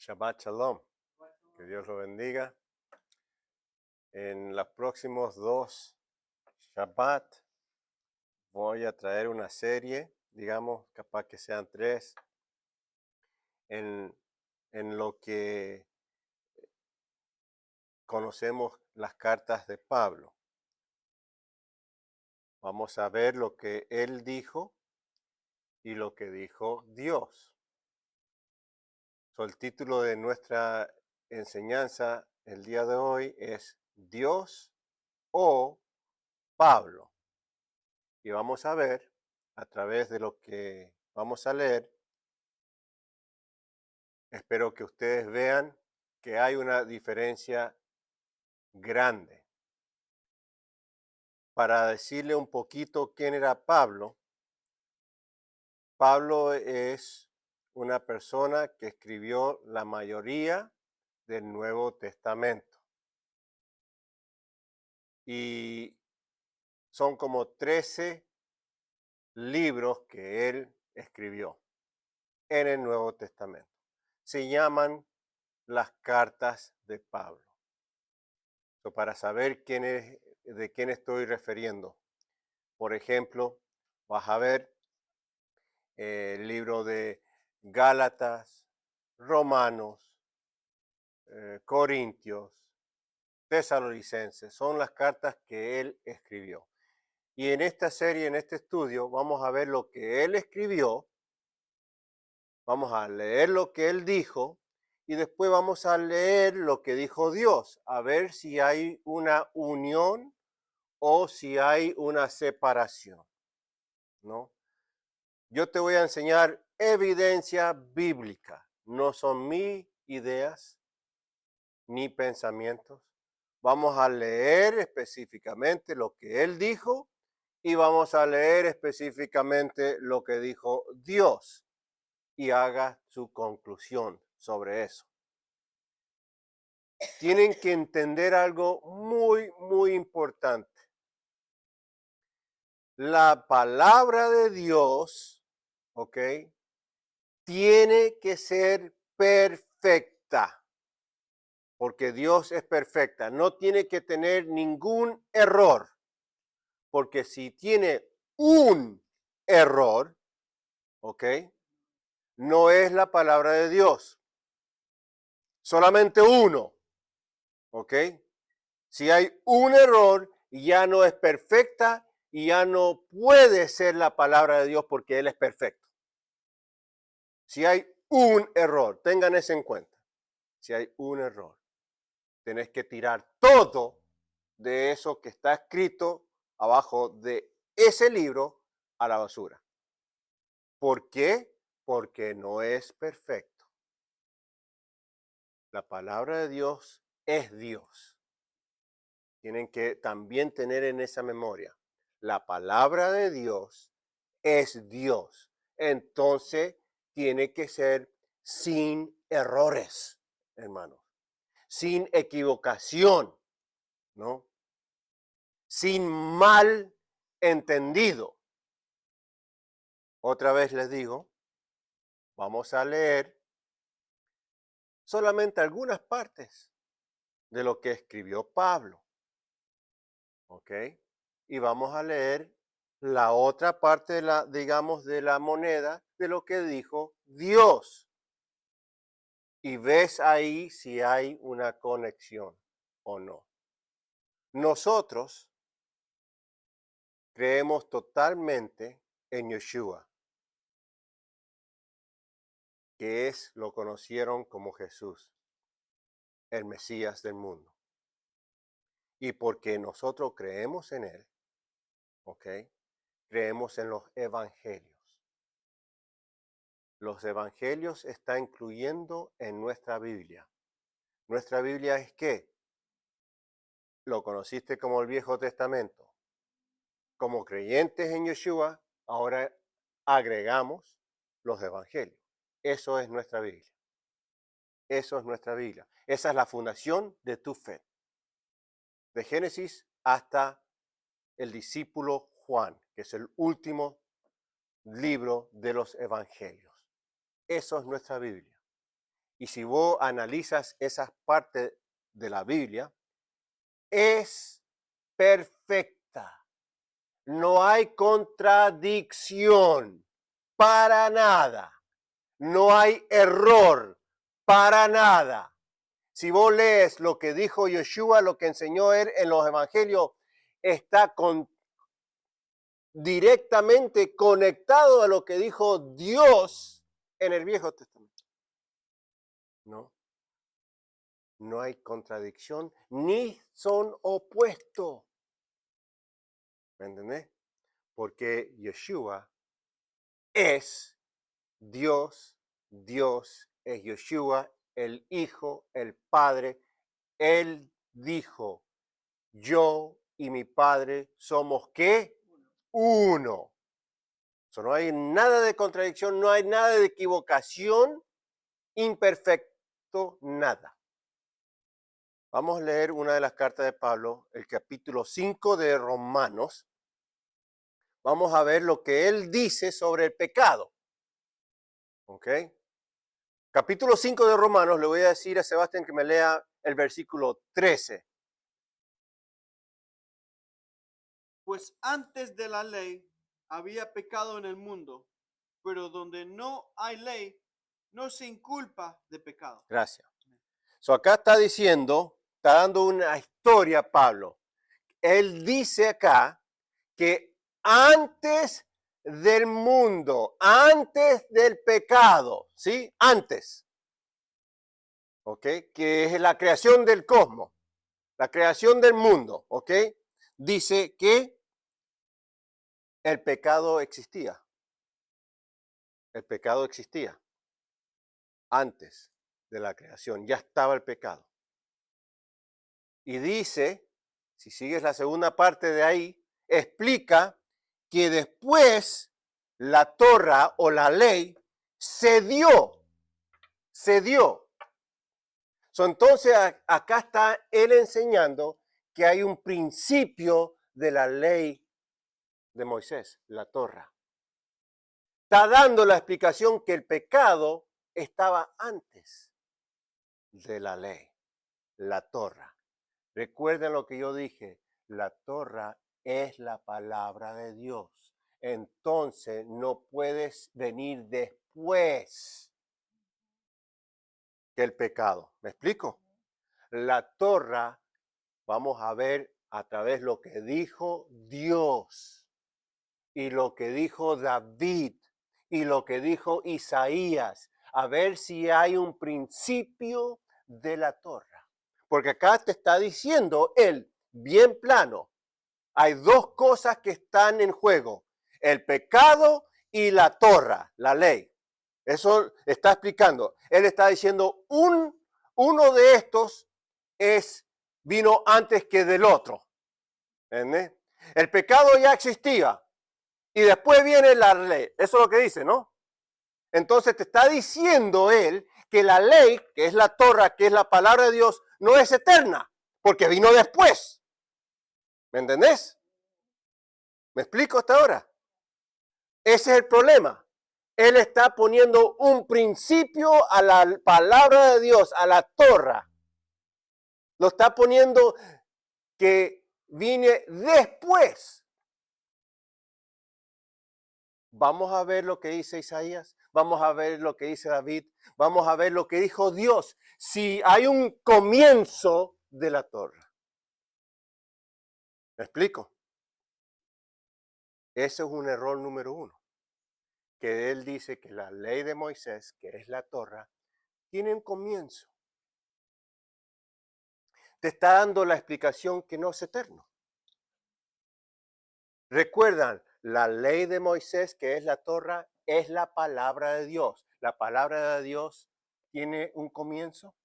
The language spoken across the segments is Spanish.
Shabbat Shalom. Que Dios lo bendiga. En los próximos 2 Shabbat voy a traer una serie, digamos, capaz que sean 3, en, en lo que conocemos las cartas de Pablo. Vamos a ver lo que él dijo y lo que dijo Dios. El título de nuestra enseñanza el día de hoy es Dios o Pablo. Y vamos a ver, a través de lo que vamos a leer, espero que ustedes vean que hay una diferencia grande. Para decirle un poquito quién era Pablo, Pablo es una persona que escribió la mayoría del Nuevo Testamento. Y son como 13 libros que él escribió en el Nuevo Testamento. Se llaman las cartas de Pablo. Para saber de quién estoy refiriendo, por ejemplo, vas a ver el libro de Gálatas, Romanos, Corintios, Tesalonicenses, son las cartas que él escribió. Y en esta serie, en este estudio, vamos a ver lo que él escribió, vamos a leer lo que él dijo y después vamos a leer lo que dijo Dios, a ver si hay una unión o si hay una separación, ¿no? Yo te voy a enseñar evidencia bíblica, no son mis ideas ni pensamientos. Vamos a leer específicamente lo que él dijo y vamos a leer específicamente lo que dijo Dios y haga su conclusión sobre eso. Tienen que entender algo muy importante. La palabra de Dios, ¿ok? Tiene que ser perfecta, porque Dios es perfecta. No tiene que tener ningún error, porque si tiene un error, ¿ok? No es la palabra de Dios. Solamente uno, ¿ok? Si hay un error, ya no es perfecta y ya no puede ser la palabra de Dios porque Él es perfecto. Si hay un error, tengan eso en cuenta. Si hay un error, tenés que tirar todo de eso que está escrito abajo de ese libro a la basura. ¿Por qué? Porque no es perfecto. La palabra de Dios es Dios. Tienen que también tener en esa memoria. La palabra de Dios es Dios. Entonces tiene que ser sin errores, hermanos. Sin equivocación, ¿no? Sin mal entendido. Otra vez les digo, vamos a leer solamente algunas partes de lo que escribió Pablo, ¿ok? Y vamos a leer la otra parte de la, digamos, de la moneda de lo que dijo Dios. Y ves ahí si hay una conexión o no. Nosotros creemos totalmente en Yeshua, que lo conocieron como Jesús, el Mesías del mundo. Y porque nosotros creemos en él, ¿ok? Creemos en los evangelios. Los evangelios está incluyendo en nuestra Biblia. Nuestra Biblia es ¿qué? Lo conociste como el Viejo Testamento. Como creyentes en Yeshua, ahora agregamos los evangelios. Eso es nuestra Biblia. Eso es nuestra Biblia. Esa es la fundación de tu fe. De Génesis hasta el discípulo Juan, que es el último libro de los evangelios. Eso es nuestra Biblia. y si vos analizas esas partes de la Biblia, es perfecta. No hay contradicción para nada. No hay error para nada. Si vos lees lo que dijo Yeshua, lo que enseñó él en los evangelios, está directamente conectado a lo que dijo Dios en el Viejo Testamento. No hay contradicción ni son opuestos. ¿Me entendés? Porque Yeshua es Dios, Dios es Yeshua, el Hijo, el Padre. Él dijo, yo y mi Padre somos ¿qué? Uno. No hay nada de contradicción, no hay nada de equivocación, imperfecto, nada. Vamos a leer una de las cartas de Pablo, el capítulo 5 de Romanos. Vamos a ver lo que él dice sobre el pecado. ¿Ok? Capítulo 5 de Romanos, le voy a decir a Sebastián que me lea el versículo 13. Pues antes de la ley había pecado en el mundo, pero donde no hay ley, no se inculpa de pecado. Gracias. Acá está diciendo, está dando una historia Pablo. Él dice acá que antes del mundo, antes del pecado, ¿sí? Antes, ¿ok? Que es la creación del cosmos, la creación del mundo, ¿ok? Dice que el pecado existía. El pecado existía antes de la creación, ya estaba el pecado. Y dice, si sigues la segunda parte de ahí, explica que después la Torah o la ley se dio. Entonces acá está él enseñando que hay un principio de la ley de Moisés, la Torah. Está dando la explicación que el pecado estaba antes de la ley, la Torah. Recuerden lo que yo dije, la Torah es la palabra de Dios. Entonces no puedes venir después que el pecado. ¿Me explico? La Torah, vamos a ver a través de lo que dijo Dios y lo que dijo David y lo que dijo Isaías, a ver si hay un principio de la Torah. Porque acá te está diciendo él, bien plano, hay dos cosas que están en juego, el pecado y la Torah, la ley. Eso está explicando. Él está diciendo, uno de estos vino antes que del otro. ¿Entiendes? El pecado ya existía y después viene la ley. Eso es lo que dice, ¿no? Entonces te está diciendo él que la ley, que es la Torah, que es la palabra de Dios, no es eterna, porque vino después. ¿Me entendés? ¿Me explico hasta ahora? Ese es el problema. Él está poniendo un principio a la palabra de Dios, a la Torah. Lo está poniendo que viene después. Vamos a ver lo que dice Isaías, vamos a ver lo que dice David, vamos a ver lo que dijo Dios. Si hay un comienzo de la Torah. ¿Me explico? Ese es un error número uno. Que él dice que la ley de Moisés, que es la Torah, tiene un comienzo. Te está dando la explicación que no es eterno. Recuerdan, la ley de Moisés, que es la Torah, es la palabra de Dios. ¿La palabra de Dios tiene un comienzo?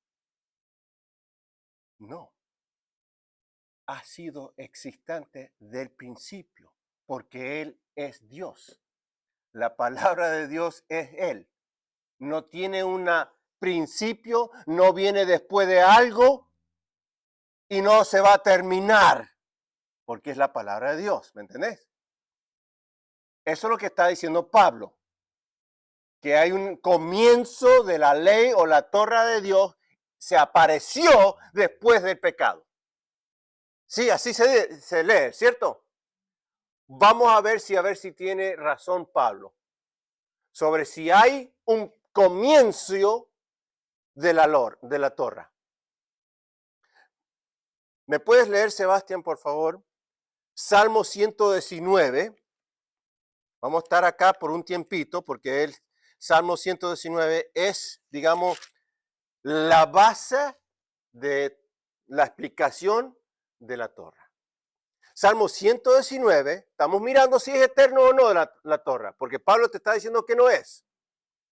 No. Ha sido existente del principio, porque Él es Dios. La palabra de Dios es Él. No tiene un principio, no viene después de algo y no se va a terminar, porque es la palabra de Dios, ¿me entendés? Eso es lo que está diciendo Pablo. que hay un comienzo de la ley o la Torra de Dios, se apareció después del pecado. Sí, así se lee, ¿cierto? Vamos a ver si tiene razón Pablo sobre si hay un comienzo de la Torra. ¿Me puedes leer, Sebastián, por favor? Salmo 119. Vamos a estar acá por un tiempito porque el Salmo 119 es, digamos, la base de la explicación de la Torra. Salmo 119, estamos mirando si es eterno o no la Torra, porque Pablo te está diciendo que no es.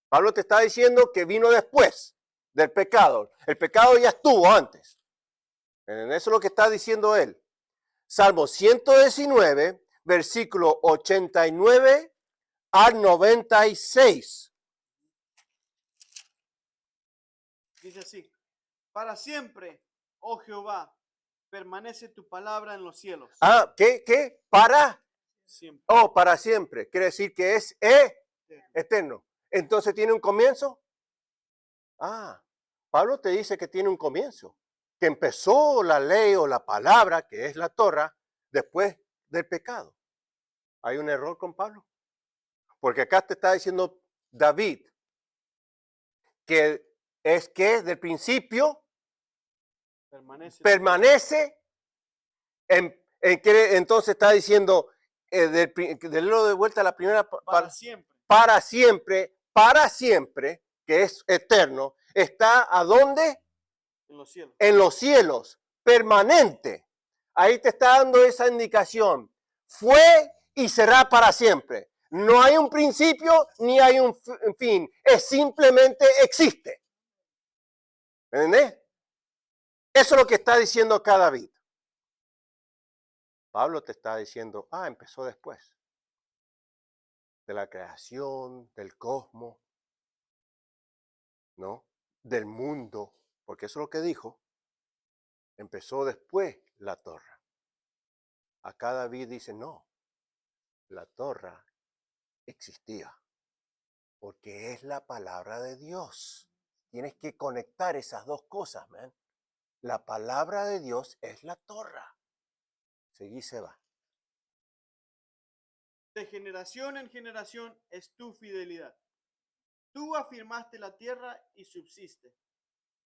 Pablo te está diciendo que vino después del pecado. El pecado ya estuvo antes. Eso es lo que está diciendo él. Salmo 119, versículo 89 al 96. Dice así: para siempre, oh Jehová, permanece tu palabra en los cielos. Ah, ¿qué? Para. Siempre. Oh, para siempre. Quiere decir que es eterno. Entonces, ¿tiene un comienzo? Ah, Pablo te dice que tiene un comienzo. Que empezó la ley o la palabra, que es la Torra, después del pecado. ¿Hay un error con Pablo? Porque acá te está diciendo David que es que del principio permanece entonces está diciendo de vuelta a la primera para siempre. Para siempre, que es eterno, está ¿a dónde? En los cielos. En los cielos, permanente. Ahí te está dando esa indicación. Fue y será para siempre. No hay un principio ni hay un fin. Es simplemente existe. ¿Me entendés? Eso es lo que está diciendo acá David. Pablo te está diciendo, empezó después de la creación, del cosmos, ¿no? Del mundo, porque eso es lo que dijo. Empezó después la Torra. Acá David dice, no, la Torra existía, porque es la palabra de Dios. Tienes que conectar esas dos cosas, man. La palabra de Dios es la Torra. Seguí, se va. De generación en generación es tu fidelidad. Tú afirmaste la tierra y subsiste.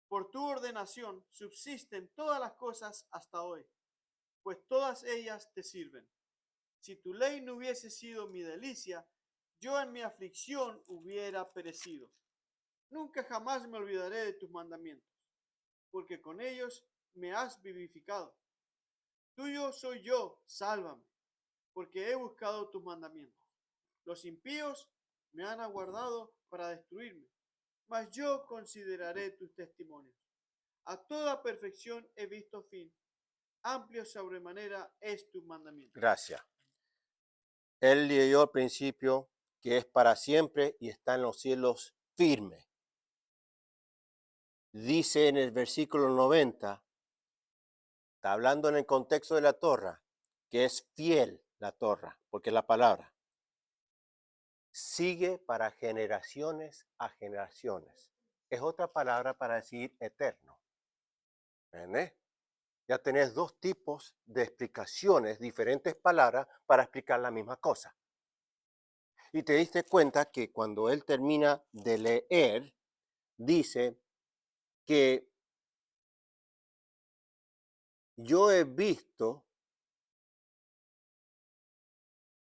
Por tu ordenación subsisten todas las cosas hasta hoy, pues todas ellas te sirven. Si tu ley no hubiese sido mi delicia, yo en mi aflicción hubiera perecido. Nunca jamás me olvidaré de tus mandamientos, porque con ellos me has vivificado. Tuyo soy yo, sálvame, porque he buscado tus mandamientos. Los impíos me han aguardado para destruirme, mas yo consideraré tus testimonios. A toda perfección he visto fin. Amplio sobremanera es tu mandamiento. Gracias. Él leyó al principio que es para siempre y está en los cielos firme. Dice en el versículo 90, está hablando en el contexto de la Torra, que es fiel la Torra, porque es la palabra. Sigue para generaciones a generaciones. Es otra palabra para decir eterno. ¿Entendés? Ya tenés dos tipos de explicaciones, diferentes palabras para explicar la misma cosa. Y te diste cuenta que cuando él termina de leer, dice que yo he visto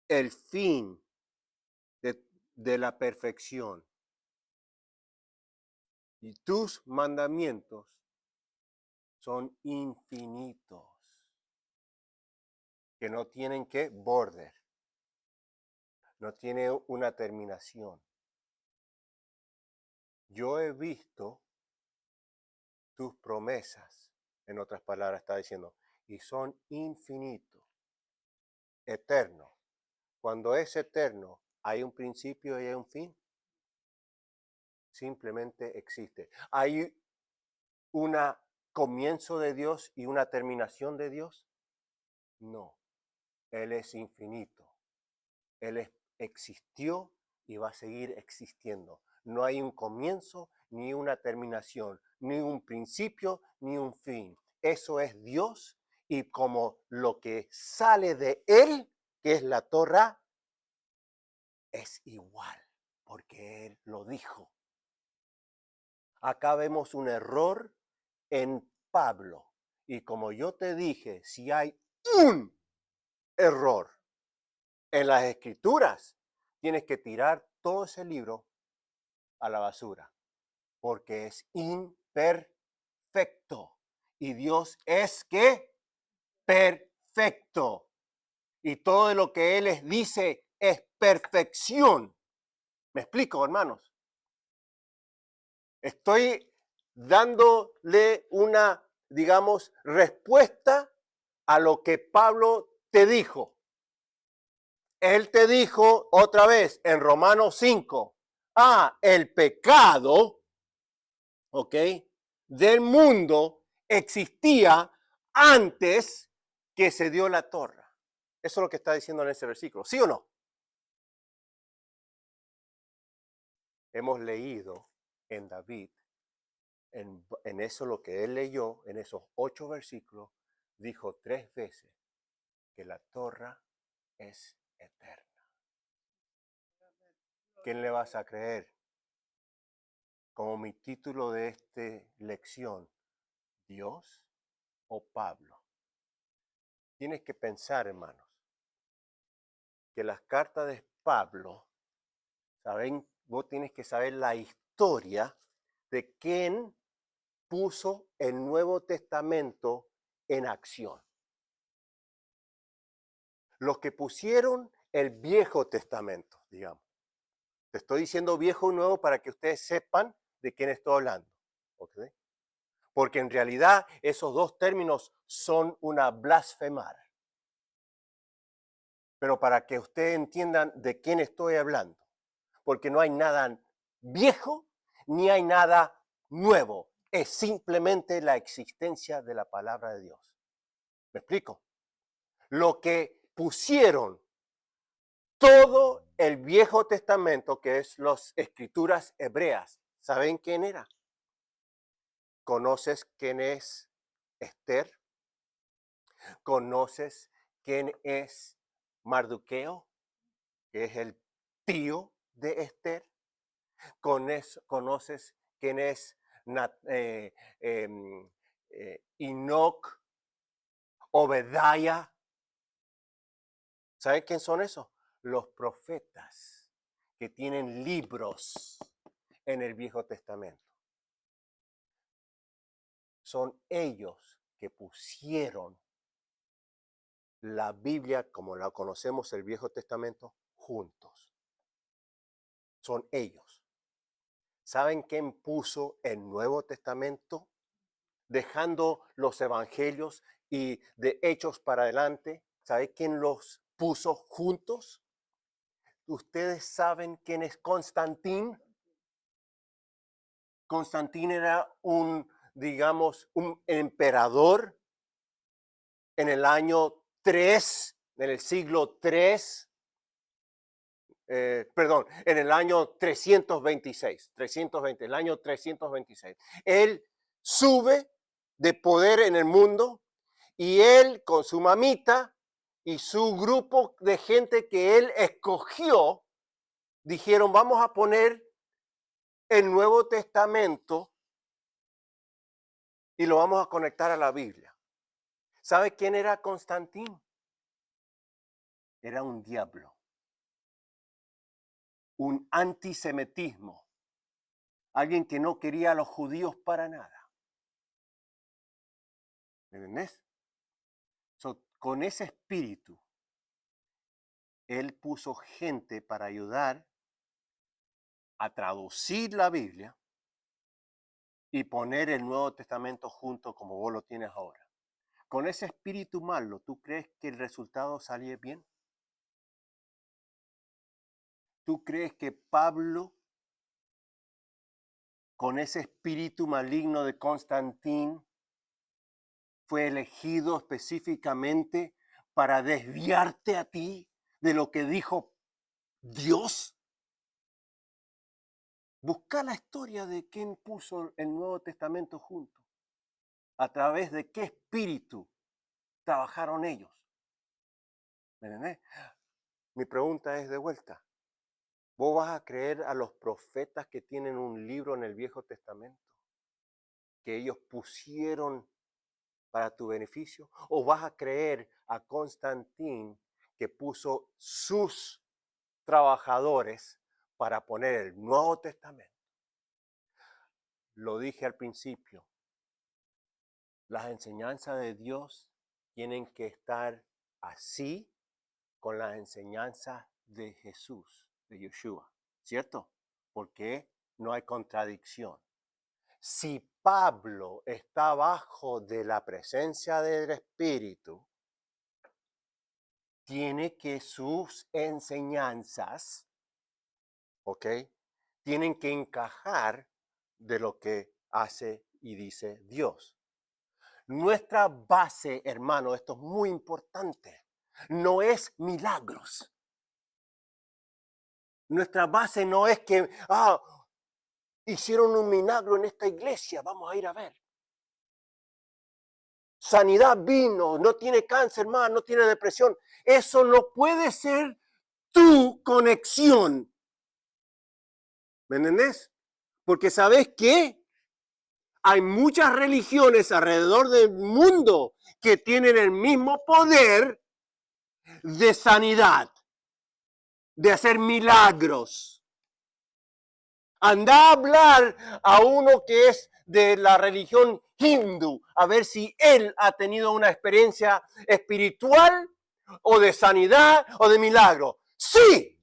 el fin de la perfección y tus mandamientos son infinitos, que no tienen que border, no tiene una terminación. Yo he visto tus promesas, en otras palabras está diciendo, y son infinitos, eternos. Cuando es eterno, ¿hay un principio y hay un fin? Simplemente existe. ¿Hay un comienzo de Dios y una terminación de Dios? No. Él es infinito. Él existió y va a seguir existiendo. No hay un comienzo, ni una terminación, ni un principio, ni un fin. Eso es Dios, y como lo que sale de Él, que es la Torá, es igual, porque Él lo dijo. Acá vemos un error en Pablo. Y como yo te dije, si hay un error en las escrituras, tienes que tirar todo ese libro a la basura, porque es imperfecto. Y Dios es que perfecto. Y todo lo que Él les dice es perfección. ¿Me explico, hermanos? Estoy dándole una, digamos, respuesta a lo que Pablo te dijo. Él te dijo otra vez en Romanos 5, el pecado, ¿ok? Del mundo existía antes que se dio la torre. Eso es lo que está diciendo en ese versículo, ¿sí o no? Hemos leído en David, en eso lo que él leyó, en esos 8 versículos, dijo 3 veces que la torre es eterna. ¿Quién le vas a creer? Como mi título de esta lección, ¿Dios o Pablo? Tienes que pensar, hermanos, que las cartas de Pablo, ¿saben? Vos tienes que saber la historia de quién puso el Nuevo Testamento en acción. Los que pusieron el Viejo Testamento, digamos. Te estoy diciendo viejo y nuevo para que ustedes sepan de quién estoy hablando. ¿Okay? Porque en realidad esos dos términos son una blasfemar. Pero para que ustedes entiendan de quién estoy hablando. Porque no hay nada viejo ni hay nada nuevo. Es simplemente la existencia de la palabra de Dios. ¿Me explico? Lo que pusieron todo el Viejo Testamento, que es las escrituras hebreas, ¿saben quién era? ¿Conoces quién es Esther? ¿Conoces quién es Mardoqueo, que es el tío de Esther? ¿Conoces quién es Enoch, Obadiah? ¿Saben quién son esos? Los profetas que tienen libros en el Viejo Testamento. Son ellos que pusieron la Biblia, como la conocemos, el Viejo Testamento, juntos. Son ellos. ¿Saben quién puso el Nuevo Testamento? Dejando los evangelios y de Hechos para adelante. ¿Saben quién los puso juntos? ¿Ustedes saben quién es Constantín? Constantín era digamos, un emperador en el año 3, en el siglo 3, en el año 320, el año 326. Él sube de poder en el mundo y él con su mamita y su grupo de gente que él escogió, dijeron, vamos a poner el Nuevo Testamento y lo vamos a conectar a la Biblia. ¿Sabe quién era Constantín? Era un diablo, un antisemitismo, alguien que no quería a los judíos para nada. ¿Me entendés? Con ese espíritu, él puso gente para ayudar a traducir la Biblia y poner el Nuevo Testamento junto como vos lo tienes ahora. Con ese espíritu malo, ¿tú crees que el resultado salió bien? ¿Tú crees que Pablo, con ese espíritu maligno de Constantín, fue elegido específicamente para desviarte a ti de lo que dijo Dios? Busca la historia de quién puso el Nuevo Testamento junto. A través de qué espíritu trabajaron ellos. ¿Me entendés? Mi pregunta es de vuelta. ¿Vos vas a creer a los profetas que tienen un libro en el Viejo Testamento que ellos pusieron para tu beneficio? ¿O vas a creer a Constantín que puso sus trabajadores para poner el Nuevo Testamento? Lo dije al principio, las enseñanzas de Dios tienen que estar así con las enseñanzas de Jesús, de Yeshua, ¿cierto? Porque no hay contradicción. Si Pablo está bajo de la presencia del Espíritu, tiene que sus enseñanzas, ¿ok? Tienen que encajar de lo que hace y dice Dios. Nuestra base, hermano, esto es muy importante, no es milagros. Nuestra base no es que, hicieron un milagro en esta iglesia, vamos a ir a ver. Sanidad vino, no tiene cáncer más, no tiene depresión. Eso no puede ser tu conexión. ¿Me entendés? Porque ¿sabes qué? Hay muchas religiones alrededor del mundo que tienen el mismo poder de sanidad, de hacer milagros. Anda a hablar a uno que es de la religión hindú, a ver si él ha tenido una experiencia espiritual o de sanidad o de milagro. Sí,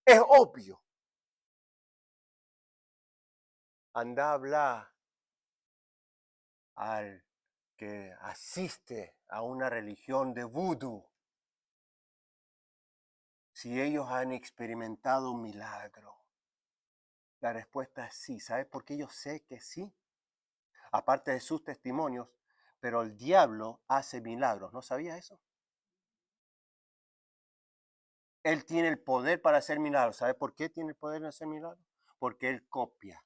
es obvio. Anda a hablar al que asiste a una religión de vudú, si ellos han experimentado un milagro. La respuesta es sí. ¿Sabes por qué yo sé que sí? Aparte de sus testimonios, pero el diablo hace milagros. ¿No sabía eso? Él tiene el poder para hacer milagros. ¿Sabe por qué tiene el poder de hacer milagros? Porque él copia.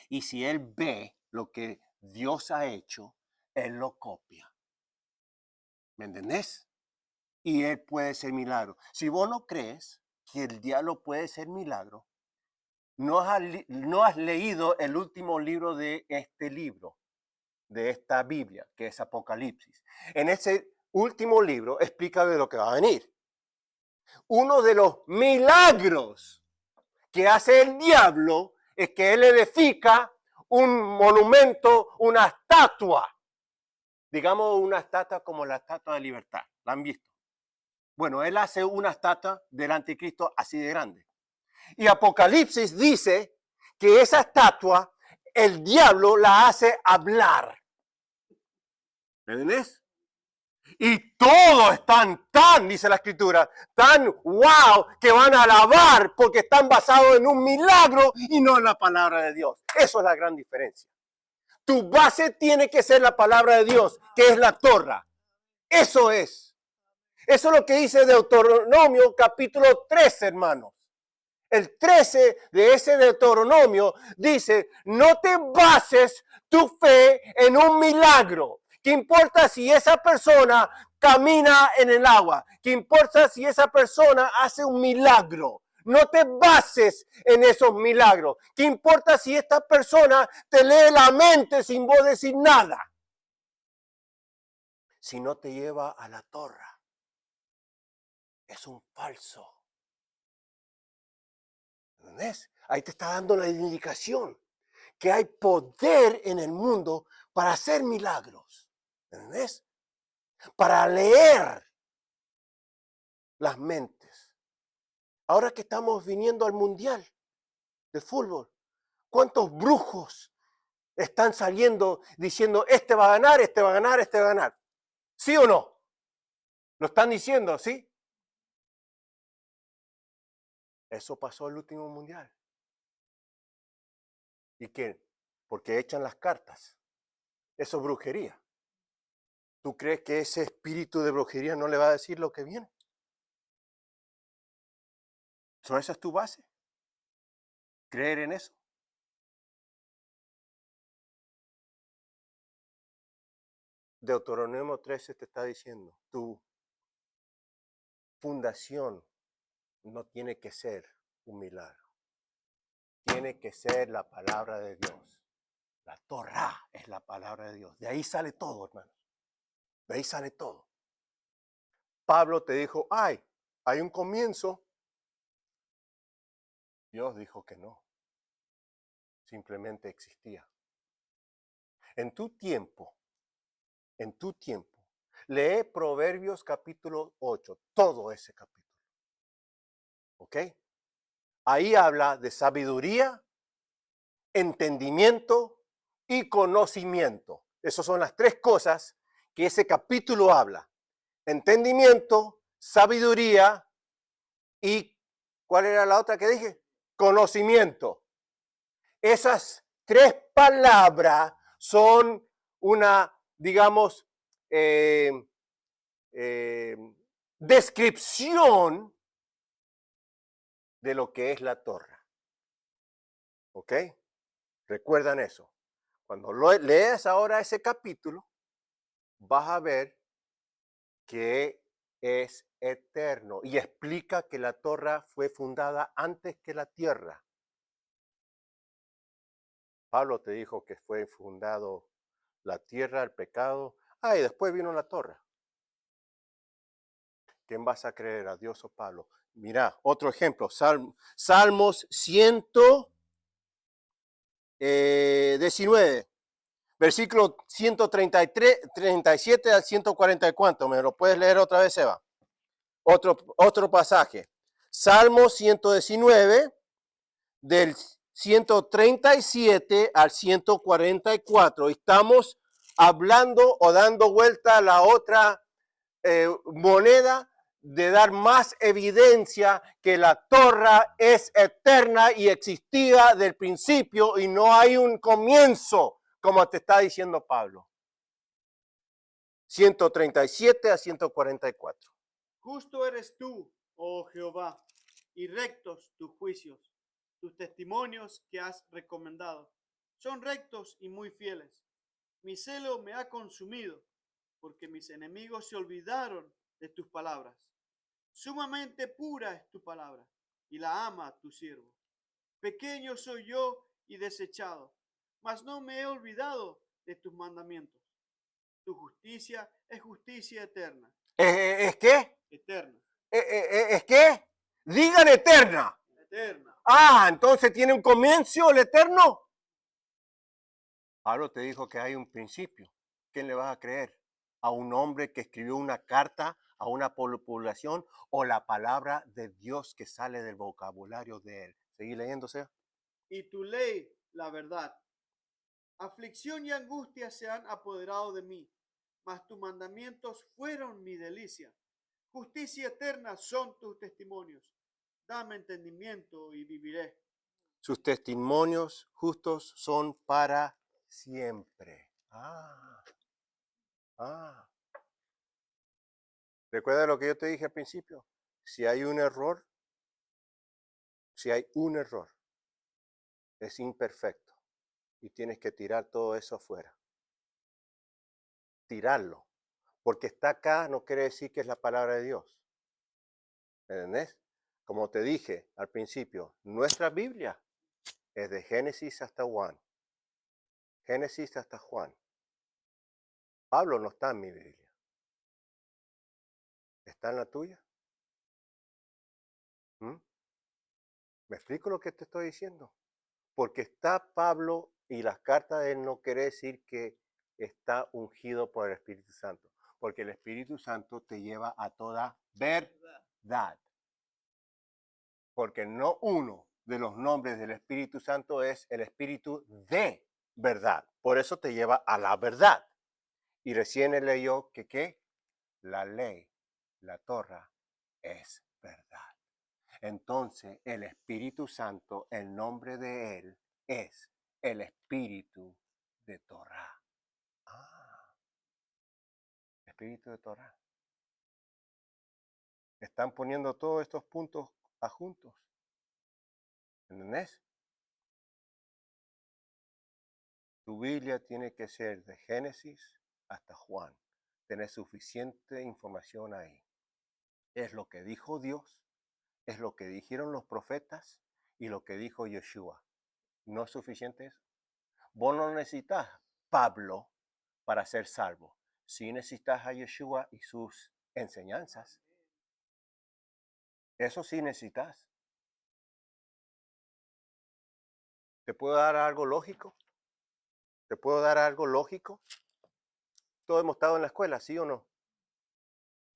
Y si él ve lo que Dios ha hecho, él lo copia. ¿Me entendés? Y él puede hacer milagros. Si vos no crees que el diablo puede hacer milagros, no has leído el último libro de este libro, de esta Biblia, que es Apocalipsis. En ese último libro explica de lo que va a venir. Uno de los milagros que hace el diablo es que él edifica un monumento, una estatua. Digamos una estatua como la Estatua de Libertad. ¿La han visto? Bueno, él hace una estatua del anticristo así de grande. Y Apocalipsis dice que esa estatua, el diablo la hace hablar. ¿Me entendés? Y todos están tan, dice la escritura, tan wow, que van a alabar porque están basados en un milagro y no en la palabra de Dios. Eso es la gran diferencia. Tu base tiene que ser la palabra de Dios, que es la Torra. Eso es. Eso es lo que dice Deuteronomio capítulo 13, hermanos. El 13 de ese Deuteronomio dice, no te bases tu fe en un milagro. ¿Qué importa si esa persona camina en el agua? ¿Qué importa si esa persona hace un milagro? No te bases en esos milagros. ¿Qué importa si esta persona te lee la mente sin vos decir nada? Si no te lleva a la torre, es un falso. ¿Entendés? Ahí te está dando la indicación que hay poder en el mundo para hacer milagros. ¿Entendés? Para leer las mentes. Ahora que estamos viniendo al mundial de fútbol, ¿cuántos brujos están saliendo diciendo este va a ganar, este va a ganar, este va a ganar? ¿Sí o no? ¿Lo están diciendo, sí? Eso pasó el último mundial. ¿Y qué? Porque echan las cartas. Eso es brujería. ¿Tú crees que ese espíritu de brujería no le va a decir lo que viene? ¿So esa es tu base? creer en eso? Deuteronomio 13 te está diciendo, tu fundación no tiene que ser un milagro, tiene que ser la palabra de Dios. La Torá es la palabra de Dios. De ahí sale todo, hermanos. De ahí sale todo. Pablo te dijo, hay un comienzo. Dios dijo que no. Simplemente existía. En tu tiempo, lee Proverbios capítulo 8, todo ese capítulo. ¿Ok? Ahí habla de sabiduría, entendimiento y conocimiento. Esas son las tres cosas que ese capítulo habla. Entendimiento, sabiduría y, ¿cuál era la otra que dije? Conocimiento. Esas tres palabras son una, digamos, eh, descripción de lo que es la Torá. ¿Ok? Recuerdan eso. Cuando lees ahora ese capítulo, vas a ver que es eterno y explica que la Torá fue fundada antes que la tierra. Pablo te dijo que fue fundado la tierra, el pecado. Y después vino la Torá. ¿Quién vas a creer, a Dios o Pablo? Mira, otro ejemplo, Salmos 119, versículo 133, 37 al 144. ¿Me lo puedes leer otra vez, Eva? Otro pasaje. Salmo 119, del 137 al 144. Estamos hablando o dando vuelta a la otra moneda de dar más evidencia que la Torá es eterna y existía del principio y no hay un comienzo, como te está diciendo Pablo. 137 a 144. Justo eres tú, oh Jehová, y rectos tus juicios. Tus testimonios que has recomendado son rectos y muy fieles. Mi celo me ha consumido, porque mis enemigos se olvidaron de tus palabras. Sumamente pura es tu palabra, y la ama tu siervo. Pequeño soy yo y desechado, mas no me he olvidado de tus mandamientos. Tu justicia es justicia eterna. ¿Es qué? Eterna. ¿Es qué? Digan eterna. Eterna. Entonces tiene un comienzo el eterno. Pablo te dijo que hay un principio. ¿Quién le vas a creer? ¿A un hombre que escribió una carta a una población o la palabra de Dios que sale del vocabulario de él? ¿Seguí leyéndose? Y tu ley, la verdad. Aflicción y angustia se han apoderado de mí, mas tus mandamientos fueron mi delicia. Justicia eterna son tus testimonios. Dame entendimiento y viviré. Sus testimonios justos son para siempre. ¿Recuerda lo que yo te dije al principio? Si hay un error, es imperfecto y tienes que tirar todo eso afuera. Tirarlo. Porque está acá no quiere decir que es la palabra de Dios. ¿Entendés? Como te dije al principio, nuestra Biblia es de Génesis hasta Juan. Génesis hasta Juan. Pablo no está en mi Biblia. ¿Está en la tuya? ¿Mm? ¿Me explico lo que te estoy diciendo? Porque está Pablo y las cartas de él no quiere decir que está ungido por el Espíritu Santo. Porque el Espíritu Santo te lleva a toda verdad. Porque no uno de los nombres del Espíritu Santo es el Espíritu de verdad. Por eso te lleva a la verdad. Y recién él leyó que ¿qué? La ley, la Torá, es verdad. Entonces el Espíritu Santo, el nombre de él es el Espíritu de Torá. Espíritu de Torá. Están poniendo todos estos puntos a juntos. ¿Entendés? Tu Biblia tiene que ser de Génesis hasta Juan. Tener suficiente información ahí. Es lo que dijo Dios, es lo que dijeron los profetas y lo que dijo Yeshua. ¿No es suficiente eso? Vos no necesitas Pablo para ser salvo. Sí necesitas a Yeshua y sus enseñanzas. Eso sí necesitas. ¿Te puedo dar algo lógico? ¿Te puedo dar algo lógico? Todos hemos estado en la escuela, ¿sí o no?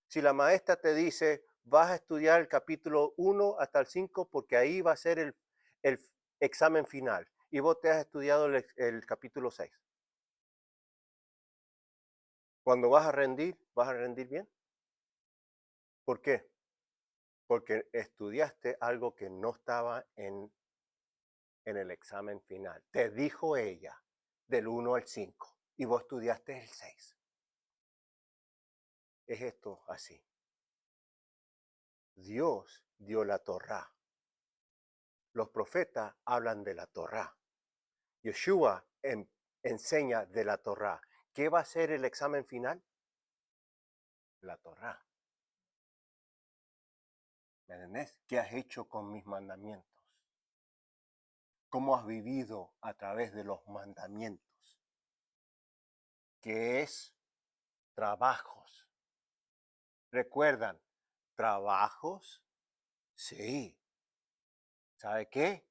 Si la maestra te dice, vas a estudiar el capítulo 1 hasta el 5 porque ahí va a ser el examen final y vos te has estudiado el capítulo 6. Cuando vas a rendir bien. ¿Por qué? Porque estudiaste algo que no estaba en el examen final. Te dijo ella del 1 al 5 y vos estudiaste el 6. Es esto así. Dios dio la Torá. Los profetas hablan de la Torá. Yeshua enseña de la Torá. ¿Qué va a ser el examen final? La Torá. ¿Me entendés? ¿Qué has hecho con mis mandamientos? ¿Cómo has vivido a través de los mandamientos? ¿Qué es trabajos? ¿Recuerdan? ¿Trabajos? Sí. ¿Sabe qué?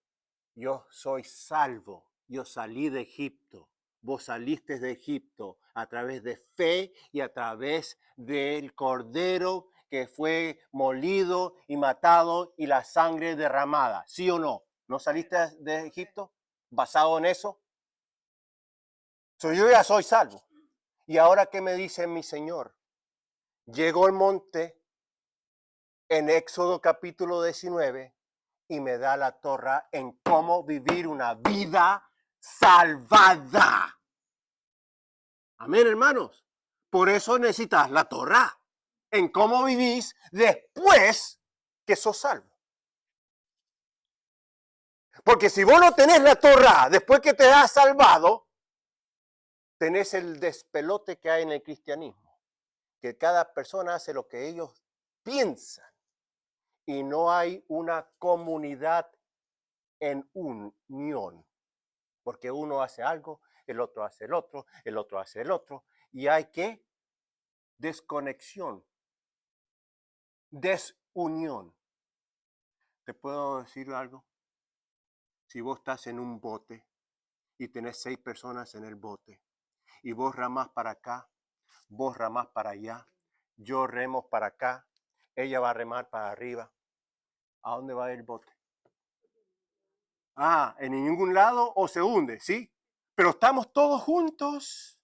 Yo soy salvo. Yo salí de Egipto. Vos saliste de Egipto a través de fe y a través del cordero que fue molido y matado y la sangre derramada. ¿Sí o no? ¿No saliste de Egipto basado en eso? Yo ya soy salvo. ¿Y ahora qué me dice mi Señor? Llegó el monte en Éxodo capítulo 19 y me da la Torá en cómo vivir una vida salvada. Amén, hermanos. Por eso necesitas la Torá en cómo vivís después que sos salvo. Porque si vos no tenés la Torá después que te has salvado, tenés el despelote que hay en el cristianismo. Que cada persona hace lo que ellos piensan y no hay una comunidad en unión. Porque uno hace algo, el otro hace el otro, el otro hace el otro. Y hay que desconexión, desunión. ¿Te puedo decir algo? Si vos estás en un bote y tenés 6 personas en el bote y vos ramás para acá, vos ramás para allá, yo remo para acá, ella va a remar para arriba, ¿a dónde va el bote? En ningún lado o se hunde, ¿sí? Pero estamos todos juntos.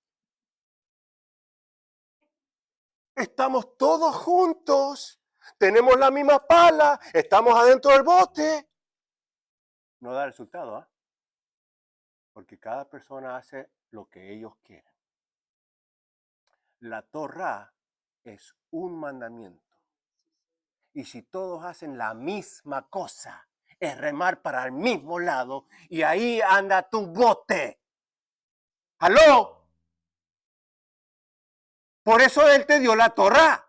Estamos todos juntos. Tenemos la misma pala. Estamos adentro del bote. No da resultado, ¿ah? Porque cada persona hace lo que ellos quieren. La Torá es un mandamiento. Y si todos hacen la misma cosa, es remar para el mismo lado y ahí anda tu bote. ¡Aló! Por eso Él te dio la Torá,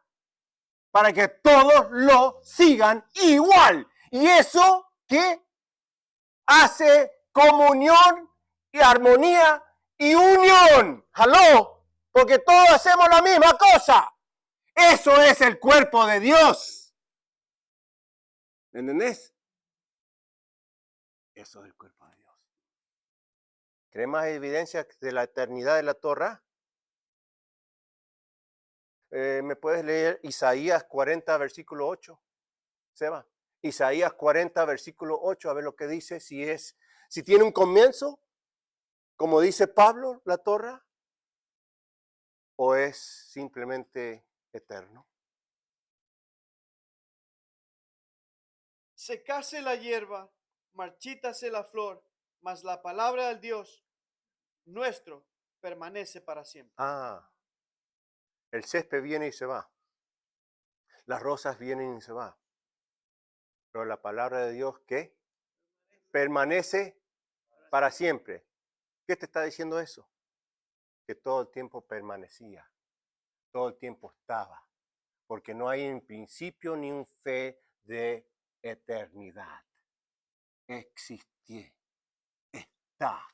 para que todos lo sigan igual. Y eso que hace comunión y armonía y unión. ¡Aló! Porque todos hacemos la misma cosa. Eso es el cuerpo de Dios. ¿Entendés? Eso es el cuerpo de Dios. ¿Querés más evidencia de la eternidad de la Torá? ¿Me puedes leer Isaías 40, versículo 8? Seba. Isaías 40, versículo 8, a ver lo que dice, si tiene un comienzo, como dice Pablo, la Torá, o es simplemente eterno. Secase la hierba, marchítase la flor, mas la palabra del Dios nuestro permanece para siempre. El césped viene y se va. Las rosas vienen y se van. Pero la palabra de Dios, ¿qué? Permanece para siempre. ¿Qué te está diciendo eso? Que todo el tiempo permanecía, todo el tiempo estaba, porque no hay un principio ni un fe de eternidad. Existió, está.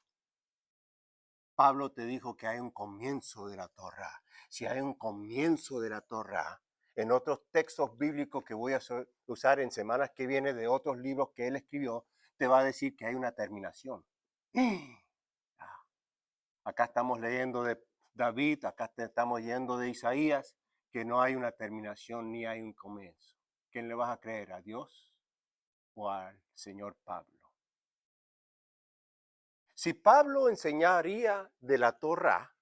Pablo te dijo que hay un comienzo de la Torá. Si hay un comienzo de la Torá, en otros textos bíblicos que voy a usar en semanas que vienen de otros libros que él escribió, te va a decir que hay una terminación. Acá estamos leyendo de David, acá estamos leyendo de Isaías, que no hay una terminación ni hay un comienzo. ¿Quién le vas a creer? ¿A Dios o al Señor Pablo? Si Pablo enseñaría de la Torá,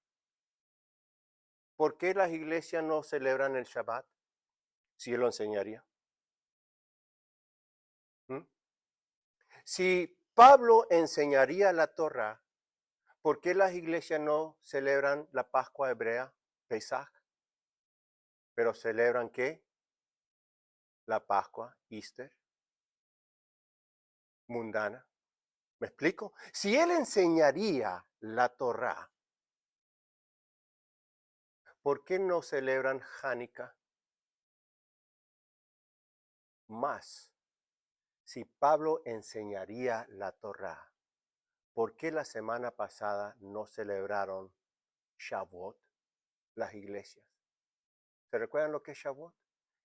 ¿por qué las iglesias no celebran el Shabbat? Si él lo enseñaría. ¿Mm? Si Pablo enseñaría la Torá, ¿por qué las iglesias no celebran la Pascua hebrea, Pesaj? Pero celebran ¿qué? La Pascua, Easter, mundana. ¿Me explico? Si él enseñaría la Torá, ¿por qué no celebran Hanukkah? Más, si Pablo enseñaría la Torá, ¿por qué la semana pasada no celebraron Shavuot las iglesias? ¿Se recuerdan lo que es Shavuot?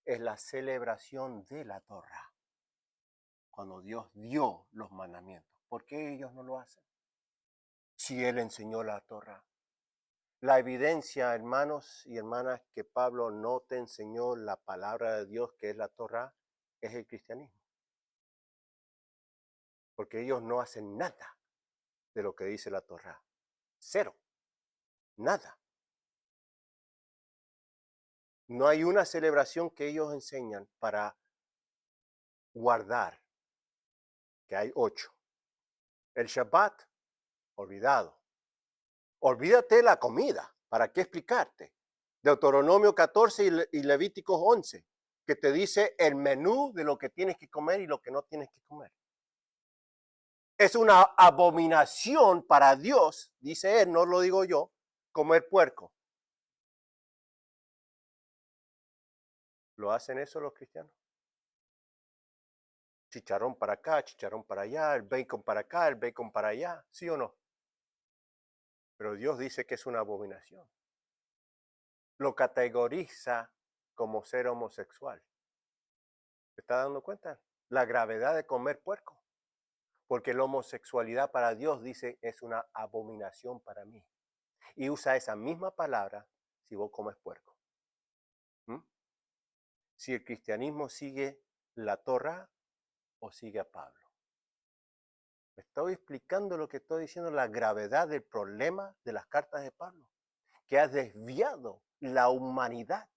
Es la celebración de la Torá. Cuando Dios dio los mandamientos. ¿Por qué ellos no lo hacen? Si Él enseñó la Torá. La evidencia, hermanos y hermanas, que Pablo no te enseñó la palabra de Dios, que es la Torá, es el cristianismo. Porque ellos no hacen nada de lo que dice la Torá. Cero. Nada. No hay una celebración que ellos enseñan para guardar, que hay 8. El Shabbat, olvidado. Olvídate de la comida, ¿para qué explicarte? Deuteronomio 14 y Levíticos 11, que te dice el menú de lo que tienes que comer y lo que no tienes que comer. Es una abominación para Dios, dice él, no lo digo yo, comer puerco. ¿Lo hacen eso los cristianos? Chicharrón para acá, chicharrón para allá, el bacon para acá, el bacon para allá, ¿sí o no? Pero Dios dice que es una abominación. Lo categoriza como ser homosexual. ¿Se está dando cuenta? La gravedad de comer puerco. Porque la homosexualidad para Dios, dice, es una abominación para mí. Y usa esa misma palabra si vos comes puerco. ¿Mm? Si el cristianismo sigue la Torá o sigue a Pablo. Me estoy explicando lo que estoy diciendo, la gravedad del problema de las cartas de Pablo, que ha desviado la humanidad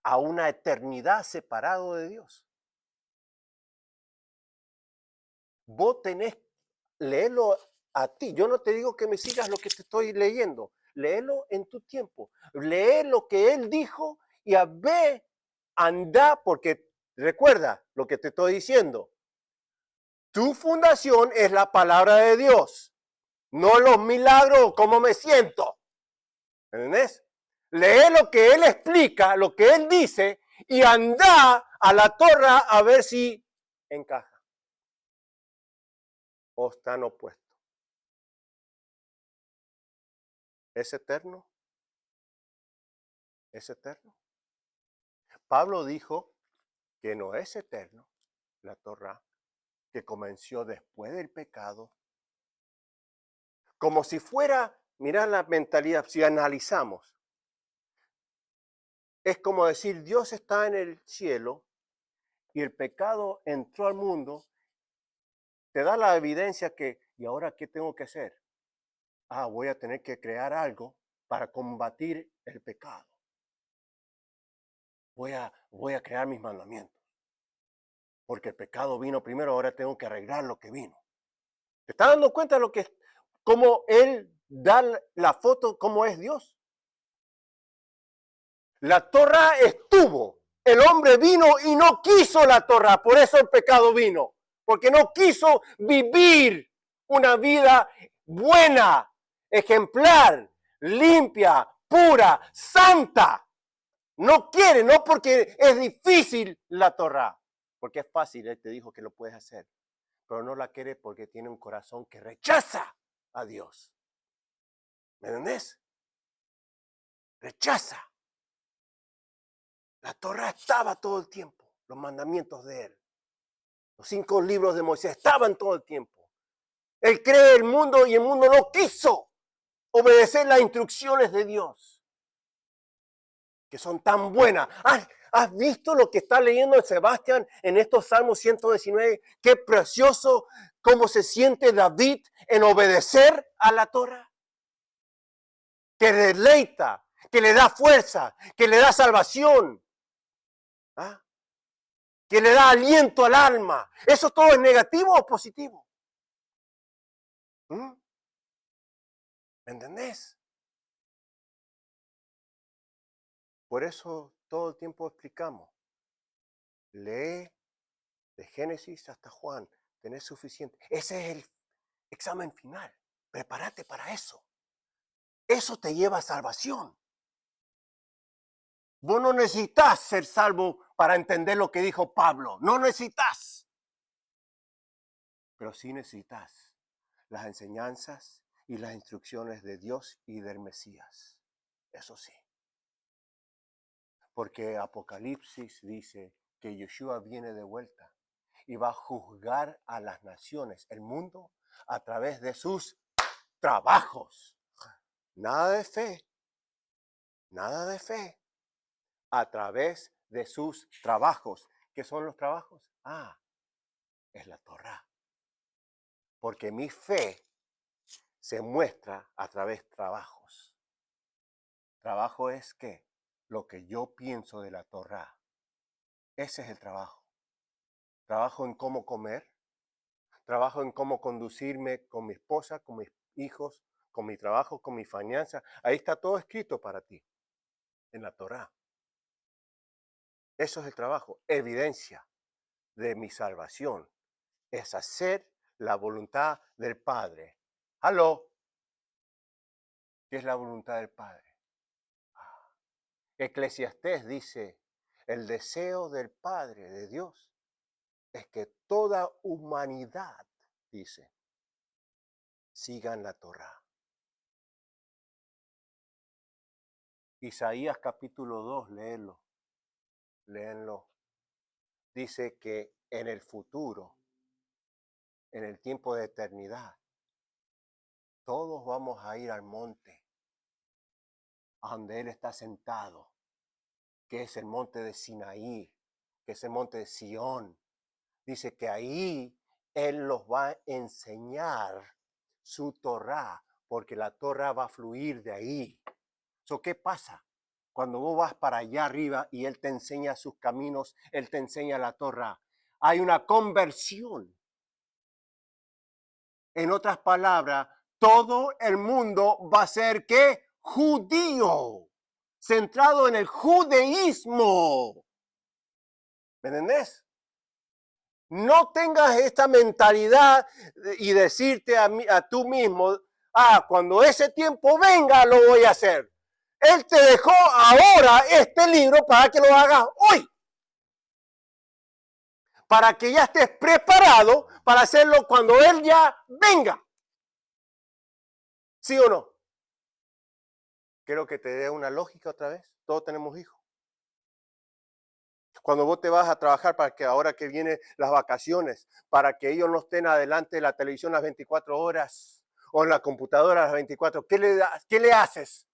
a una eternidad separado de Dios. Vos tenés, léelo a ti. Yo no te digo que me sigas lo que te estoy leyendo. Léelo en tu tiempo. Lee lo que él dijo y a ver, anda, porque recuerda lo que te estoy diciendo. Tu fundación es la palabra de Dios, no los milagros o cómo me siento. ¿Entendés? Lee lo que él explica, lo que él dice y anda a la torre a ver si encaja o están opuestos. ¿Es eterno? ¿Es eterno? Pablo dijo que no es eterno la Torá, que comenzó después del pecado, como si fuera, mira la mentalidad, si analizamos, es como decir, Dios está en el cielo y el pecado entró al mundo, te da la evidencia que, ¿y ahora qué tengo que hacer? Voy a tener que crear algo para combatir el pecado. Voy a crear mis mandamientos. Porque el pecado vino primero, ahora tengo que arreglar lo que vino. ¿Te estás dando cuenta de lo que es? Cómo él da la foto, cómo es Dios. La Torá estuvo. El hombre vino y no quiso la Torá, por eso el pecado vino. Porque no quiso vivir una vida buena, ejemplar, limpia, pura, santa. No quiere, no porque es difícil la Torá, porque es fácil, Él te dijo que lo puedes hacer, pero no la quiere porque tiene un corazón que rechaza a Dios. ¿Me entendés? Rechaza. La Torá estaba todo el tiempo, los mandamientos de Él. Los 5 libros de Moisés estaban todo el tiempo. Él cree el mundo y el mundo no quiso obedecer las instrucciones de Dios, que son tan buenas. ¿Has visto lo que está leyendo Sebastián en estos Salmos 119? Qué precioso cómo se siente David en obedecer a la Torá. Que deleita, que le da fuerza, que le da salvación, ¿ah? Que le da aliento al alma. ¿Eso todo es negativo o positivo? ¿Mm? ¿Me entendés? Por eso todo el tiempo explicamos. Lee de Génesis hasta Juan. Tenés suficiente. Ese es el examen final. Prepárate para eso. Eso te lleva a salvación. Vos no necesitas ser salvo para entender lo que dijo Pablo. No necesitas. Pero sí necesitas las enseñanzas y las instrucciones de Dios y del Mesías. Eso sí. Porque Apocalipsis dice que Yeshua viene de vuelta y va a juzgar a las naciones, el mundo, a través de sus trabajos. Nada de fe. Nada de fe. A través de sus trabajos. ¿Qué son los trabajos? Es la Torá. Porque mi fe se muestra a través de trabajos. Trabajo es ¿qué? Lo que yo pienso de la Torá. Ese es el trabajo. Trabajo en cómo comer. Trabajo en cómo conducirme con mi esposa, con mis hijos, con mi trabajo, con mi finanzas. Ahí está todo escrito para ti, en la Torá. Eso es el trabajo. Evidencia de mi salvación es hacer la voluntad del Padre. ¿Aló? ¿Qué es la voluntad del Padre? Eclesiastés dice, el deseo del Padre, de Dios, es que toda humanidad, dice, sigan la Torá. Isaías capítulo 2, léenlo. Dice que en el futuro, en el tiempo de eternidad, todos vamos a ir al monte, a donde Él está sentado, que es el monte de Sinaí, que es el monte de Sión. Dice que ahí Él los va a enseñar su Torá, porque la Torá va a fluir de ahí. ¿Qué pasa? Cuando vos vas para allá arriba y Él te enseña sus caminos, Él te enseña la Torá. Hay una conversión. En otras palabras, todo el mundo va a ser ¿qué? Judío, centrado en el judaísmo. ¿Me entendés? No tengas esta mentalidad y decirte a tú mismo, cuando ese tiempo venga lo voy a hacer. Él te dejó ahora este libro para que lo hagas hoy. Para que ya estés preparado para hacerlo cuando Él ya venga. ¿Sí o no? Quiero que te dé una lógica otra vez. Todos tenemos hijos. Cuando vos te vas a trabajar para que ahora que vienen las vacaciones, para que ellos no estén adelante de la televisión las 24 horas o en la computadora las 24, ¿qué le haces?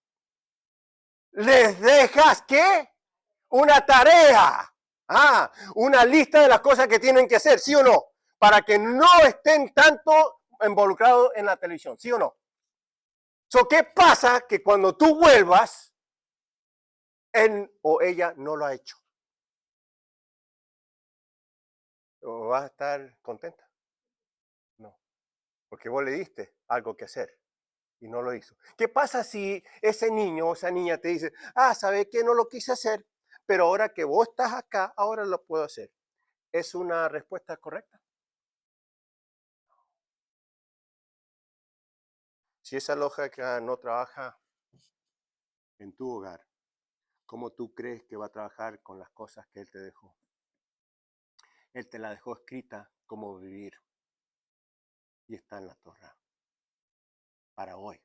¿Les dejas qué? Una tarea. Una lista de las cosas que tienen que hacer, ¿sí o no? Para que no estén tanto involucrados en la televisión, ¿sí o no? ¿Qué pasa? Que cuando tú vuelvas, él o ella no lo ha hecho. ¿O vas a estar contenta? No, porque vos le diste algo que hacer y no lo hizo. ¿Qué pasa si ese niño o esa niña te dice, ¿sabe qué? No lo quise hacer, pero ahora que vos estás acá, ahora lo puedo hacer? ¿Es una respuesta correcta? Si esa lógica no trabaja en tu hogar, ¿cómo tú crees que va a trabajar con las cosas que Él te dejó? Él te la dejó escrita cómo vivir y está en la Torá para hoy.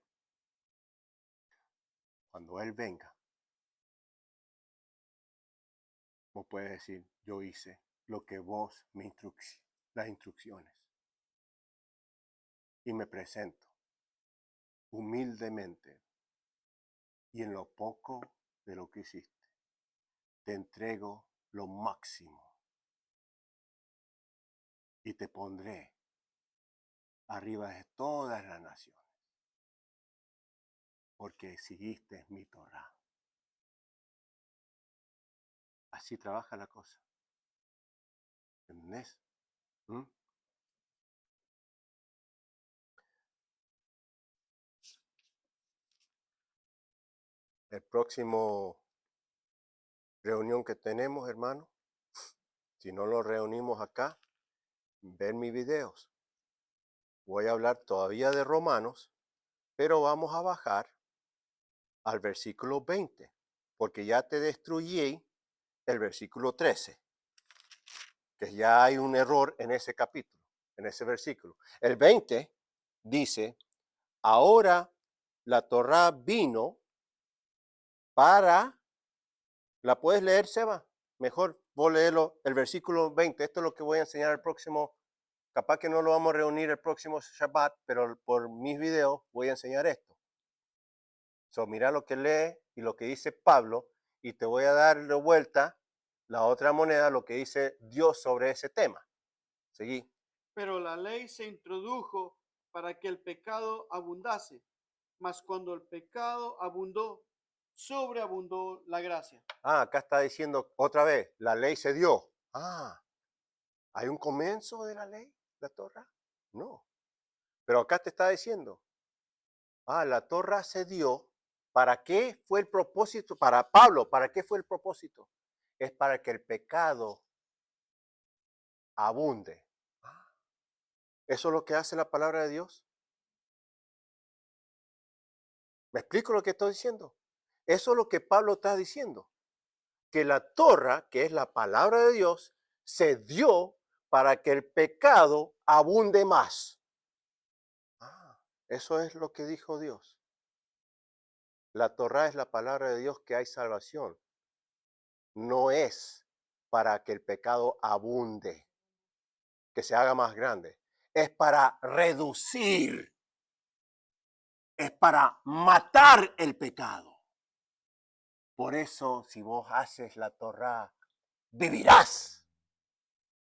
Cuando Él venga, vos puedes decir, yo hice lo que vos me las instrucciones. Y me presento humildemente y en lo poco de lo que hiciste, te entrego lo máximo y te pondré arriba de todas las naciones, porque seguiste mi Torá. Así trabaja la cosa. ¿Entendés? ¿Mm? El próximo reunión que tenemos, hermano, si no nos reunimos acá, ver mis videos. Voy a hablar todavía de Romanos, pero vamos a bajar al versículo 20, porque ya te destruí el versículo 13, que ya hay un error en ese capítulo, en ese versículo. El 20 dice, ahora la Torá vino para, ¿la puedes leer, Seba? Mejor vos léelo, el versículo 20, esto es lo que voy a enseñar el próximo, capaz que no lo vamos a reunir el próximo Shabbat, pero por mis videos voy a enseñar esto. So, mira lo que lee y lo que dice Pablo, y te voy a dar de vuelta la otra moneda, lo que dice Dios sobre ese tema. Seguí. Pero la ley se introdujo para que el pecado abundase, mas cuando el pecado abundó, sobreabundó la gracia. Ah, acá está diciendo otra vez, la ley se dio. Ah, ¿hay un comienzo de la ley, la Torá? No. Pero acá te está diciendo, la Torá se dio. ¿Para qué fue el propósito? Para Pablo, ¿para qué fue el propósito? Es para que el pecado abunde. ¿Eso es lo que hace la palabra de Dios? ¿Me explico lo que estoy diciendo? Eso es lo que Pablo está diciendo. Que la Torá, que es la palabra de Dios, se dio para que el pecado abunde más. Eso es lo que dijo Dios. La Torá es la palabra de Dios, que hay salvación. No es para que el pecado abunde, que se haga más grande. Es para reducir. Es para matar el pecado. Por eso, si vos haces la Torá, vivirás.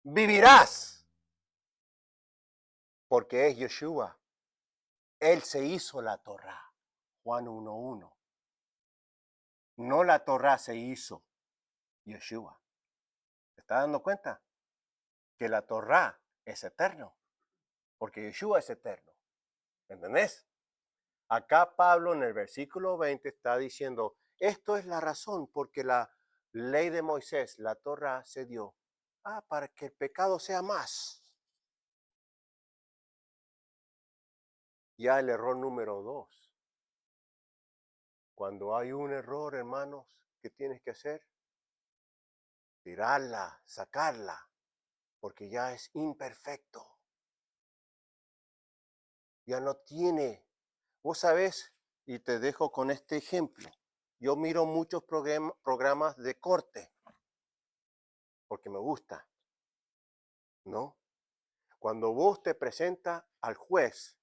Vivirás. Porque es Yeshua. Él se hizo la Torá. Juan 1:1. No la Torá se hizo Yeshua. ¿Te estás dando cuenta? Que la Torá es eterno. Porque Yeshua es eterno. ¿Entendés? Acá Pablo en el versículo 20 está diciendo, esto es la razón porque la ley de Moisés, la Torá, se dio. Para que el pecado sea más. Ya el error número 2. Cuando hay un error, hermanos, ¿qué tienes que hacer? Tirarla, sacarla, porque ya es imperfecto. Ya no tiene. Vos sabés, y te dejo con este ejemplo. Yo miro muchos programas de corte, porque me gusta, ¿no? Cuando vos te presentas al juez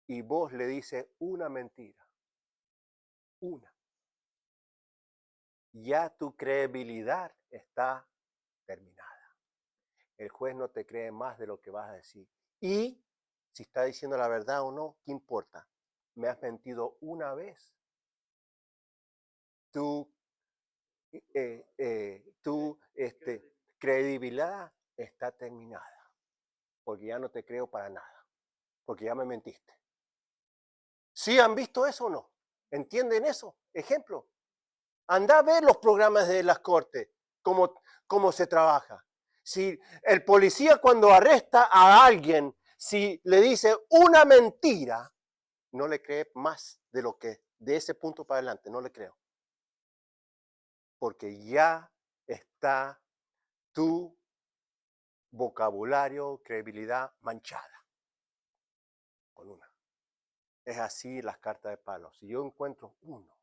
y vos le dices una mentira, ya tu credibilidad está terminada. El juez no te cree más de lo que vas a decir. Y si está diciendo la verdad o no, ¿qué importa? Me has mentido una vez. Tu credibilidad está terminada. Porque ya no te creo para nada. Porque ya me mentiste. ¿Sí han visto eso o no? ¿Entienden eso? Ejemplo. Anda a ver los programas de las cortes, cómo se trabaja. Si el policía cuando arresta a alguien si le dice una mentira, no le cree más de lo que de ese punto para adelante, no le creo. Porque ya está tu vocabulario, credibilidad manchada con una. Es así las cartas de Pablo. Si yo encuentro uno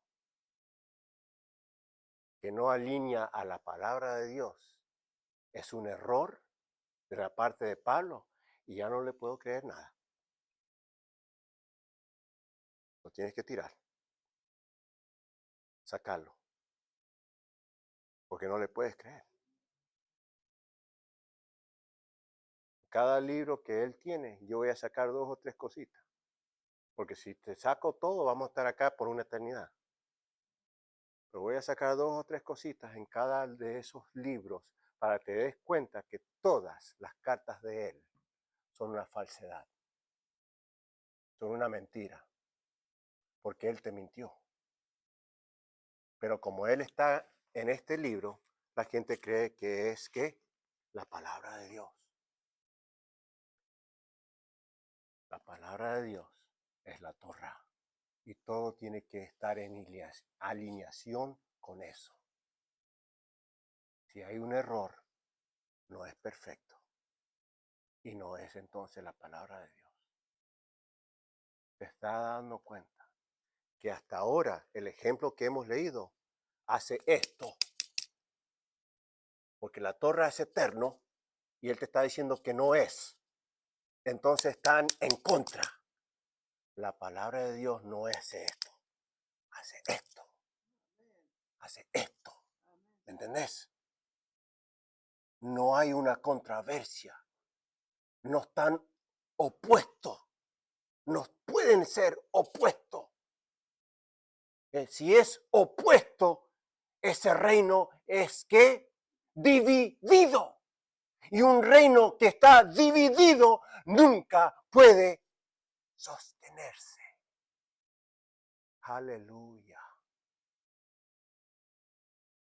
que no alinea a la palabra de Dios, es un error de la parte de Pablo y ya no le puedo creer nada. Lo tienes que tirar, sacarlo, porque no le puedes creer. Cada libro que él tiene, yo voy a sacar 2 o 3 cositas, porque si te saco todo, vamos a estar acá por una eternidad. Pero voy a sacar 2 o 3 cositas en cada de esos libros para que te des cuenta que todas las cartas de él son una falsedad, son una mentira, porque él te mintió. Pero como él está en este libro, la gente cree que es ¿qué? La palabra de Dios. La palabra de Dios es la Torá. Y todo tiene que estar en alineación con eso. Si hay un error, no es perfecto. Y no es entonces la palabra de Dios. Te está dando cuenta que hasta ahora el ejemplo que hemos leído hace esto. Porque la Torá es eterno y él te está diciendo que no es. Entonces están en contra. La palabra de Dios no es esto. Hace esto. Hace esto. ¿Me entendés? No hay una controversia. No están opuestos. No pueden ser opuestos. Si es opuesto, ese reino es que dividido. Y un reino que está dividido nunca puede sostenerse. Aleluya.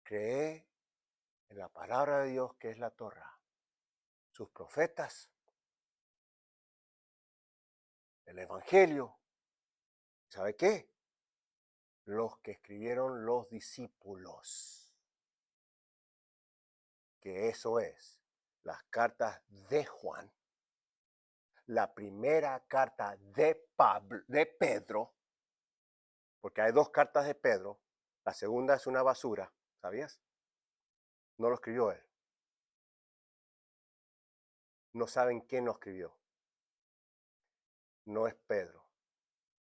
Cree en la palabra de Dios que es la Torá. Sus profetas, el Evangelio. ¿Sabe qué? Los que escribieron los discípulos. Que eso es las cartas de Juan, la primera carta de Pedro, porque hay 2 cartas de Pedro, la segunda es una basura, ¿sabías? No lo escribió él. No saben quién lo escribió. No es Pedro.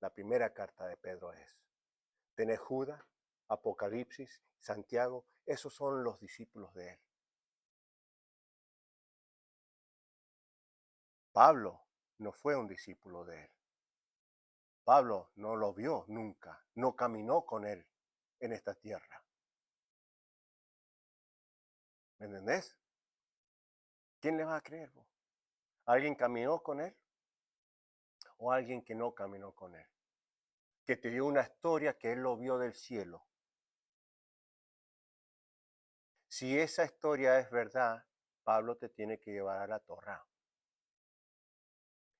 La primera carta de Pedro es. Tenés Judas, Apocalipsis, Santiago, esos son los discípulos de él. Pablo no fue un discípulo de él. Pablo no lo vio nunca, no caminó con él en esta tierra. ¿Me entendés? ¿Quién le va a creer vos? ¿Alguien caminó con él o alguien que no caminó con él? Que te dio una historia que él lo vio del cielo. Si esa historia es verdad, Pablo te tiene que llevar a la Torá.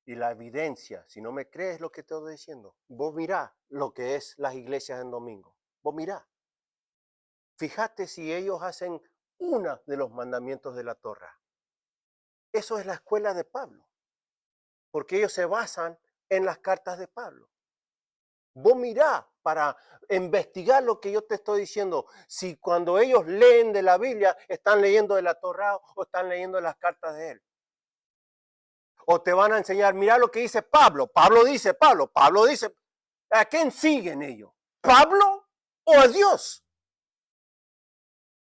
Y la evidencia, si no me crees lo que te estoy diciendo, vos mirá lo que es las iglesias en domingo. Vos mirá. Fíjate si ellos hacen uno de los mandamientos de la Torá. Eso es la escuela de Pablo. Porque ellos se basan en las cartas de Pablo. Vos mirá para investigar lo que yo te estoy diciendo. Si cuando ellos leen de la Biblia, están leyendo de la Torá o están leyendo las cartas de él. O te van a enseñar, mira lo que dice Pablo. Pablo dice. ¿A quién siguen ellos? ¿Pablo o a Dios?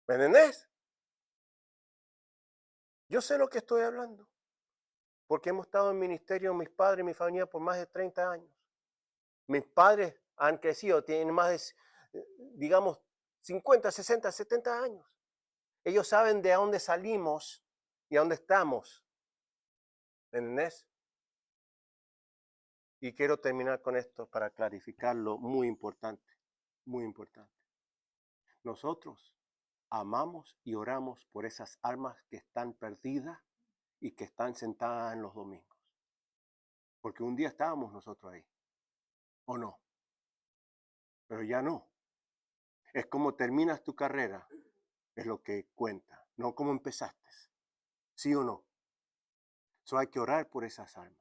¿Me entendés? Yo sé lo que estoy hablando. Porque hemos estado en ministerio, mis padres y mi familia, por más de 30 años. Mis padres han crecido, tienen más de, digamos, 50, 60, 70 años. Ellos saben de dónde salimos y a dónde estamos. ¿Entendés? Y quiero terminar con esto para clarificarlo, muy importante, muy importante. Nosotros amamos y oramos por esas almas que están perdidas y que están sentadas en los domingos. Porque un día estábamos nosotros ahí, ¿o no? Pero ya no. Es como terminas tu carrera, es lo que cuenta, no como empezaste. ¿Sí o no? Hay que orar por esas almas.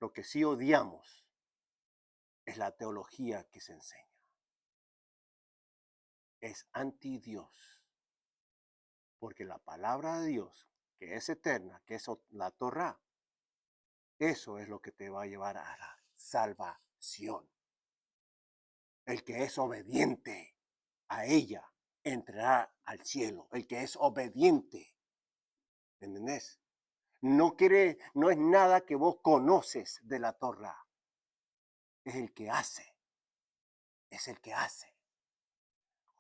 Lo que sí odiamos es la teología que se enseña. Es anti Dios. Porque la palabra de Dios, que es eterna, que es la Torá, eso es lo que te va a llevar a la salvación. El que es obediente a ella entrará al cielo. El que es obediente. ¿Entendés? No es nada que vos conoces de la Torá. Es el que hace. Es el que hace.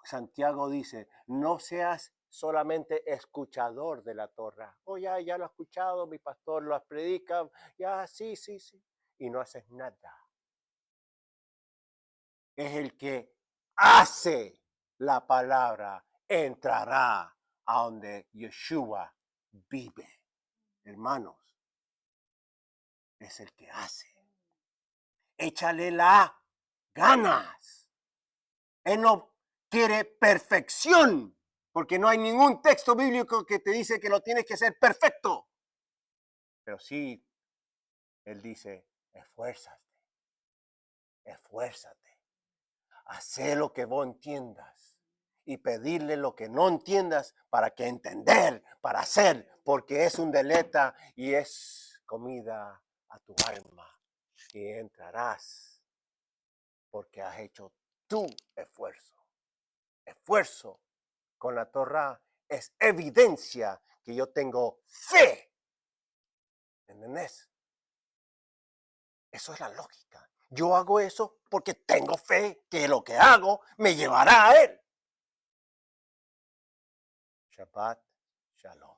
Santiago dice, no seas solamente escuchador de la Torá. Oh, ya lo he escuchado, mi pastor lo predica, ya, sí. Y no haces nada. Es el que hace la palabra, entrará a donde Yeshua vive. Hermanos, es el que hace. Échale las ganas. Él no quiere perfección, porque no hay ningún texto bíblico que te dice que lo tienes que ser perfecto. Pero sí, él dice, esfuérzate, haz lo que vos entiendas y pedirle lo que no entiendas para que entender, para hacer, porque es un deleite y es comida a tu alma y entrarás porque has hecho tu esfuerzo con la Torá es evidencia que yo tengo fe. ¿Entendés? Eso es la lógica. Yo hago eso porque tengo fe que lo que hago me llevará a Él. Shabbat Shalom.